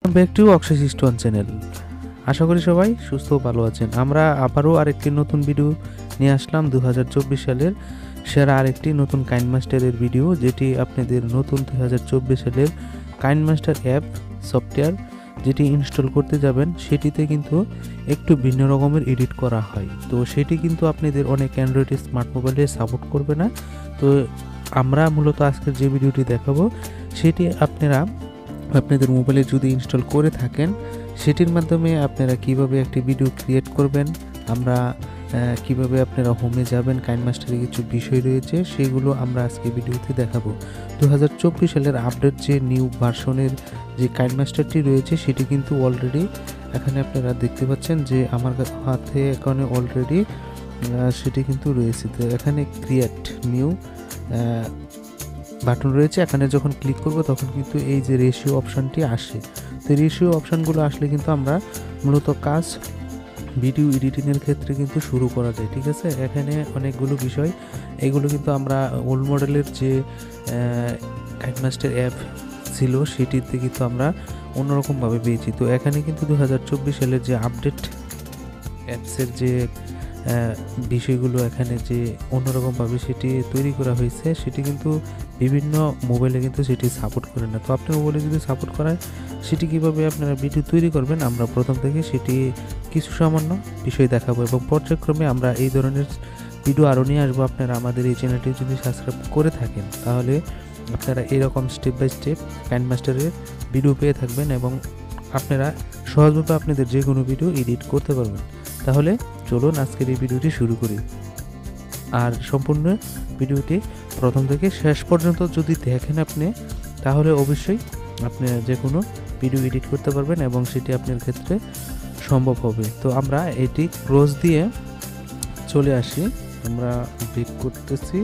Back to Akshay সিস্টন channel. আশা করি সবাই সুস্থ ও ভালো আছেন। আমরা আবারও আরেকটি নতুন ভিডিও নিয়ে আসলাম 2024 সালের সেরা আরেকটি নতুন কাইনমাস্টারের ভিডিও, যেটি আপনাদের নতুন 2024 সালের কাইনমাস্টার অ্যাপ সফটওয়্যার যেটি ইনস্টল করতে যাবেন, সেটিতে কিন্তু একটু ভিন্ন রকমের এডিট করা হয়। তো সেটি কিন্তু আপনাদের অনেক অ্যান্ড্রয়েড স্মার্ট মোবাইলে সাপোর্ট করবে না। তো আমরা মূলত আজকের যে ভিডিওটি দেখাবো সেটি আপনাদের মোবাইলে যদি ইনস্টল করে থাকেন, সেটির মাধ্যমে আপনারা কিভাবে একটি ভিডিও ক্রিয়েট করবেন, আমরা কিভাবে আপনারা হোমে যাবেন, কাইনমাস্টারে কিছু বিষয় রয়েছে সেগুলো আমরা আজকে ভিডিওতে দেখাবো। 2024 সালের আপডেট যে নিউ ভার্সনের যে কাইনমাস্টারটি রয়েছে সেটি কিন্তু অলরেডি এখানে আপনারা দেখতে পাচ্ছেন যে আমার হাতে এখানে অলরেডি সেটি কিন্তু রয়েছে। তো এখানে ক্রিয়েট নিউ বাটন রয়েছে, এখানে যখন ক্লিক করব তখন কিন্তু এই যে রেশিও অপশানটি আসে। তো রেশিও অপশানগুলো আসলে কিন্তু আমরা মূলত কাজ ভিডিও এডিটিংয়ের ক্ষেত্রে কিন্তু শুরু করা যায়। ঠিক আছে, এখানে অনেকগুলো বিষয়, এগুলো কিন্তু আমরা ওল্ড মডেলের যে কাইনমাস্টার অ্যাপ ছিল সেটিতে কিন্তু আমরা অন্যরকমভাবে পেয়েছি। তো এখানে কিন্তু 2024 সালের যে আপডেট অ্যাপসের যে বিষয়গুলো এখানে যে অন্যরকমভাবে সেটি তৈরি করা হয়েছে, সেটি কিন্তু বিভিন্ন মোবাইলে কিন্তু সেটি সাপোর্ট করে না। তো আপনার মোবাইলে যদি সাপোর্ট করায় সেটি কীভাবে আপনারা ভিডিও তৈরি করবেন, আমরা প্রথম থেকে সেটি কিছু সামান্য বিষয় দেখাবো এবং পর্যায়ক্রমে আমরা এই ধরনের ভিডিও আরও নিয়ে আসবো। আপনারা আমাদের এই চ্যানেলটি যদি সাবস্ক্রাইব করে থাকেন তাহলে আপনারা এরকম স্টেপ বাই স্টেপ কাইনমাস্টারের ভিডিও পেয়ে থাকবেন এবং আপনারা সহজভাবে আপনাদের যে কোনো ভিডিও এডিট করতে পারবেন। তাহলে চলুন আজকের এই ভিডিওটি শুরু করি। আর সম্পূর্ণ ভিডিওটি প্রথম থেকে শেষ পর্যন্ত যদি দেখেন আপনি, তাহলে অবশ্যই আপনি যে কোনো ভিডিও এডিট করতে পারবেন এবং সেটি আপনার ক্ষেত্রে সম্ভব হবে। তো আমরা এটি ক্লোজ দিয়ে চলে আসি, আমরা ব্রেক করতেছি।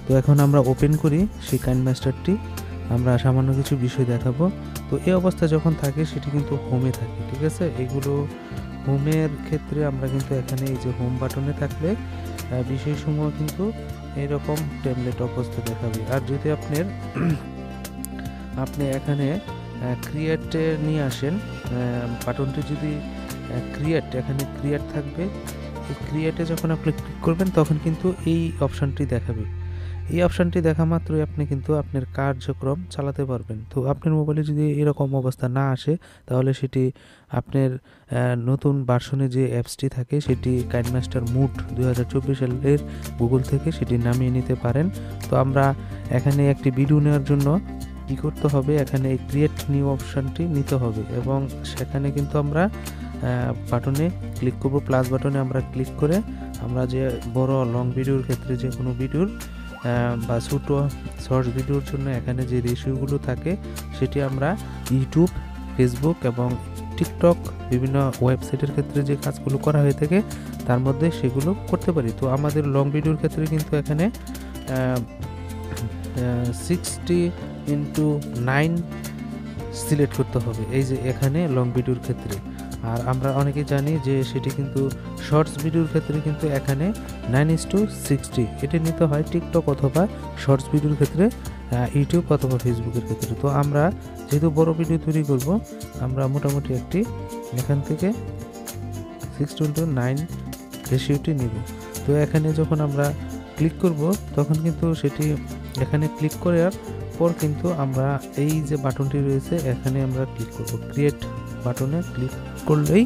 তো এখন আমরা ওপেন করি সেই কাইনমাস্টারটি, আমরা সামান্য কিছু বিষয় দেখাবো। তো এই অবস্থা যখন থাকে সেটি কিন্তু হোমে থাকে। ঠিক আছে, এগুলো হোমের ক্ষেত্রে আমরা কিন্তু এখানে এই যে হোম বাটনে থাকলে বিষয়সমূহ কিন্তু এরকম ট্যাবলেট অবস্থা দেখাবে। আর যদি আপনি এখানে ক্রিয়েটে নিয়ে আসেন বাটনটি, যদি এখানে ক্রিয়েট থাকবে, এই ক্রিয়েটে যখন আপনি ক্লিক করবেন তখন কিন্তু এই অপশানটি দেখাবে। এই অপশানটি দেখা মাত্রই আপনি কিন্তু আপনার কার্যক্রম চালাতে পারবেন। তো আপনার মোবাইলে যদি এরকম অবস্থা না আসে তাহলে সেটি আপনার নতুন ভার্সনে যে অ্যাপসটি থাকে সেটি কাইনমাস্টার মুড 2024 সালের গুগল থেকে সেটি নামিয়ে নিতে পারেন। তো আমরা এখানে একটি ভিডিও নেওয়ার জন্য কী করতে হবে, এখানে এই ক্রিয়েট নিউ অপশানটি নিতে হবে এবং সেখানে কিন্তু আমরা বাটনে ক্লিক করব, প্লাস বাটনে আমরা ক্লিক করে আমরা যে বড় লং ভিডিওর ক্ষেত্রে যে কোনো ভিডিওর বা ছোটো শর্টস ভিডিওর জন্য এখানে যে রেশিওগুলো থাকে সেটি আমরা ইউটিউব, ফেসবুক এবং টিকটক বিভিন্ন ওয়েবসাইটের ক্ষেত্রে যে কাজগুলো করা হয়ে থাকে তার মধ্যে সেগুলো করতে পারি। তো আমাদের লং ভিডিওর ক্ষেত্রে কিন্তু এখানে 60:9 সিলেক্ট করতে হবে, এই যে এখানে লং ভিডিওর ক্ষেত্রে। আর আমরা অনেকেই জানি যে সেটি কিন্তু শর্টস ভিডিওর ক্ষেত্রে কিন্তু এখানে 9:60 এটি নিতে হয় টিকটক অথবা শর্টস ভিডিওর ক্ষেত্রে ইউটিউব অথবা ফেসবুকের ক্ষেত্রে। তো আমরা যেহেতু বড় ভিডিও তৈরি করব, আমরা মোটামুটি একটি এখান থেকে 6:9 রেশিওটি নিব। তো এখানে যখন আমরা ক্লিক করব তখন কিন্তু সেটি এখানে ক্লিক করার পর কিন্তু আমরা এই যে বাটনটি রয়েছে এখানে আমরা ক্লিক করব। ক্রিয়েট বাটনে ক্লিক করলেই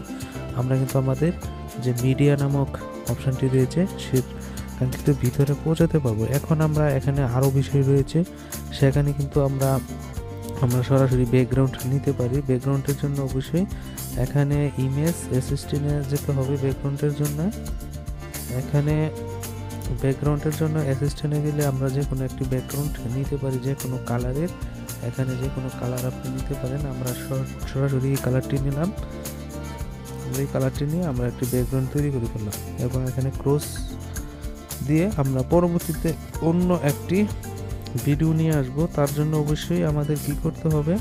আমরা কিন্তু আমাদের যে মিডিয়া নামক অপশানটি রয়েছে সেখান কিন্তু ভিতরে পৌঁছাতে পারবো। এখন আমরা এখানে আরও বিষয় রয়েছে, সেখানে কিন্তু আমরা সরাসরি ব্যাকগ্রাউন্ড নিতে পারি। ব্যাকগ্রাউন্ডের জন্য অবশ্যই এখানে ইমেজ অ্যাসিস্ট্যান্টে যেতে হবে। ব্যাকগ্রাউন্ডের জন্য অ্যাসিস্ট্যান্টে গেলে আমরা যে কোনো একটি ব্যাকগ্রাউন্ড নিতে পারি, যে কোনো কালারের। এখানে যে কোনো কালার আপনি নিতে পারেন। আমরা সরাসরি এই কালারটি নিলাম, এই কালারটি নিয়ে আমরা একটি ব্যাকগ্রাউন্ড তৈরি করে ফেললাম এবং এখানে ক্রস দিয়ে আমরা পরবর্তীতে অন্য একটি ভিডিও নিয়ে আসব। তার জন্য অবশ্যই আমাদের কি করতে হবে,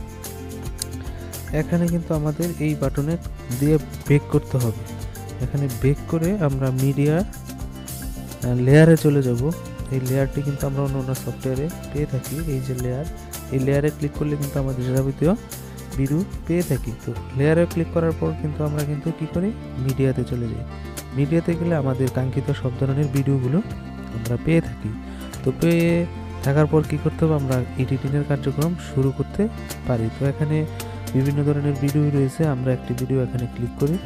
এখানে কিন্তু আমাদের এই বাটনে দিয়ে ব্যাক করতে হবে। এখানে ব্যাক করে আমরা মিডিয়া লেয়ারে চলে যাব। এই লেয়ারটি কিন্তু আমরা অন্য সফটওয়্যারে পেয়ে থাকি। এই যে লেয়ার, এই লেয়ারে ক্লিক করলে কিন্তু আমাদের যাবতীয় ভিডিও পেয়ে থাকি। তো লেয়ারে ক্লিক করার পর কিন্তু আমরা কিন্তু কী করি, মিডিয়াতে চলে যাই। মিডিয়াতে গেলে আমাদের কাঙ্ক্ষিত সব ধরনের ভিডিওগুলো আমরা পেয়ে থাকি। তো পেয়ে থাকার পর কী করতে হবে, আমরা এডিটিংয়ের কার্যক্রম শুরু করতে পারি। তো এখানে বিভিন্ন ধরনের ভিডিও রয়েছে, আমরা একটি ভিডিও এখানে ক্লিক করি,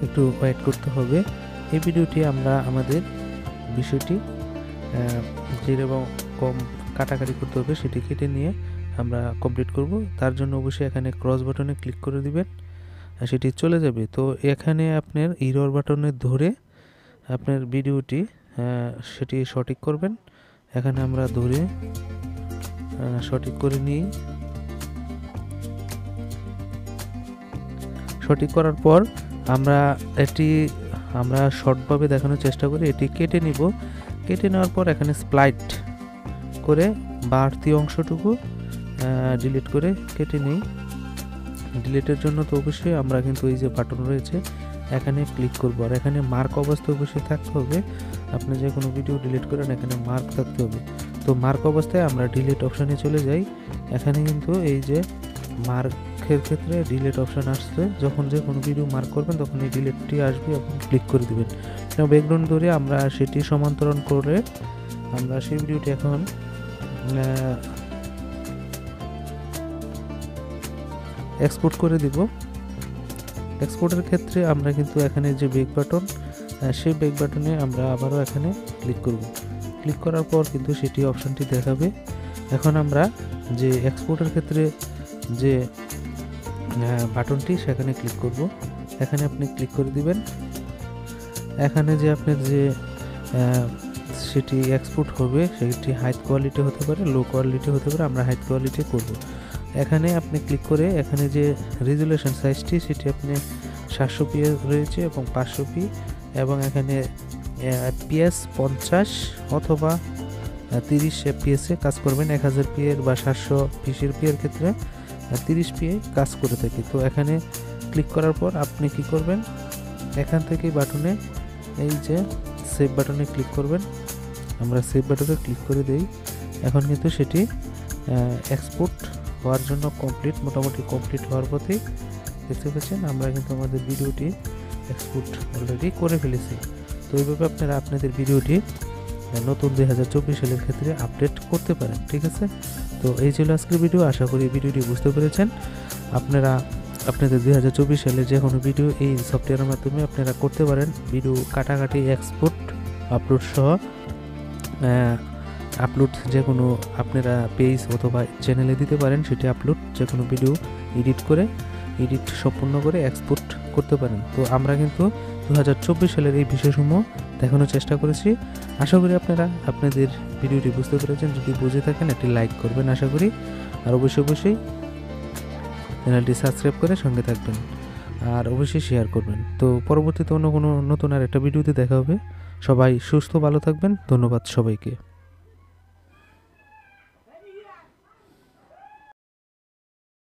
একটু ওয়েট করতে হবে। এই ভিডিওটি আমরা আমাদের বিষয়টি যেরকম কম কাটাকাটি করতে হবে সেটি কেটে নিয়ে আমরা কমপ্লিট করব। তার জন্য অবশ্যই এখানে ক্রস বাটনে ক্লিক করে দিবেন, সেটি চলে যাবে। তো এখানে আপনার ইরর বাটনে ধরে আপনার ভিডিওটি সেটি সঠিক করবেন। এখানে আমরা ধরে সঠিক করে নিই। সঠিক করার পর আমরা শর্টভাবে দেখানোর চেষ্টা করি, এটি কেটে নিব। কেটে নেওয়ার পর এখানে স্প্লাইট করে বাড়তি অংশটুকু ডিলিট করে কেটে নিই। ডিলিটের জন্য তো অবশ্যই আমরা কিন্তু এই যে বাটন রয়েছে এখানে ক্লিক করব, আর এখানে মার্ক অবস্থায় অবশ্যই থাকতে হবে। আপনি যে কোনো ভিডিও ডিলিট করেন এখানে মার্ক থাকতে হবে। তো মার্ক অবস্থায় আমরা ডিলিট অপশানে চলে যাই। এখানে কিন্তু এই যে মার্কের ক্ষেত্রে ডিলিট অপশান আসছে, যখন যে কোনো ভিডিও মার্ক করবেন তখন এই ডিলিটটি আসবে এবং ক্লিক করে দেবেন। ব্যাকগ্রাউন্ড ধরে আমরা সেটি সমান্তরাল করে আমরা সেই ভিডিওটি এখন এক্সপোর্ট করে দিব। এক্সপোর্টের ক্ষেত্রে আমরা কিন্তু এখানে যে ব্যাক বাটন, সেই ব্যাক বাটনে আমরা আবারও এখানে ক্লিক করব। ক্লিক করার পর কিন্তু সেটি অপশানটি দেখাবে। এখন আমরা যে এক্সপোর্টের ক্ষেত্রে যে বাটনটি সেখানে ক্লিক করব। এখানে আপনি ক্লিক করে দিবেন। এখানে যে আপনার যে সেটি এক্সপোর্ট হবে সেটি হাই কোয়ালিটি হতে পারে, লো কোয়ালিটি হতে পারে, আমরা হাই কোয়ালিটি করব। এখানে আপনি ক্লিক করে এখানে যে রেজুলেশন সাইজটি সেটি আপনি 700p রয়েছে এবং 500p, এবং এখানে FPS 50 অথবা 30 FPS এ কাজ করবেন। 1000p এর বা 720p এর ক্ষেত্রে 30p কাজ করে থাকি। তো এখানে ক্লিক করার পর আপনি কি করবেন, এখান থেকে বাটনে এই যে সেভ বাটনে ক্লিক করবেন। আমরা সেভ বাটনে ক্লিক করে দেই। এখন কিন্তু সেটি এক্সপোর্ট হওয়ার জন্য কমপ্লিট, মোটামুটি কমপ্লিট হওয়ার পথে দেখতে পাচ্ছেন আমরা কিন্তু আমাদের ভিডিওটি এক্সপোর্ট অলরেডি করে ফেলেছি। তো এইভাবে আপনারা আপনাদের ভিডিওটি নতুন 2024 সালের ক্ষেত্রে আপডেট করতে পারেন। ঠিক আছে, তো এই ছিল আজকের ভিডিও। আশা করি ভিডিওটি বুঝতে পেরেছেন। আপনারা আপনাদের 2024 সালের যে কোনো ভিডিও এই সফটওয়্যারের মাধ্যমে আপনারা করতে পারেন। ভিডিও কাটাকাটি, এক্সপোর্ট, আপলোড সহ আপলোড যে কোনো আপনারা পেজ অথবা চ্যানেলে দিতে পারেন। সেটি আপলোড যে কোনো ভিডিও এডিট সম্পূর্ণ করে এক্সপোর্ট করতে পারেন। তো আমরা কিন্তু 2024 সালের এই বিষয়সমূহ দেখানোর চেষ্টা করেছি। আশা করি আপনারা আপনাদের ভিডিওটি বুঝতে পেরেছেন। যদি বুঝে থাকেন একটি লাইক করবেন আশা করি, আর অবশ্যই চ্যানেলটি সাবস্ক্রাইব করে সঙ্গে থাকবেন, আর অবশ্যই শেয়ার করবেন। তো পরবর্তীতে অন্য কোনো নতুন আর একটা ভিডিওতে দেখা হবে। সবাই সুস্থ ভালো থাকবেন। ধন্যবাদ সবাইকে।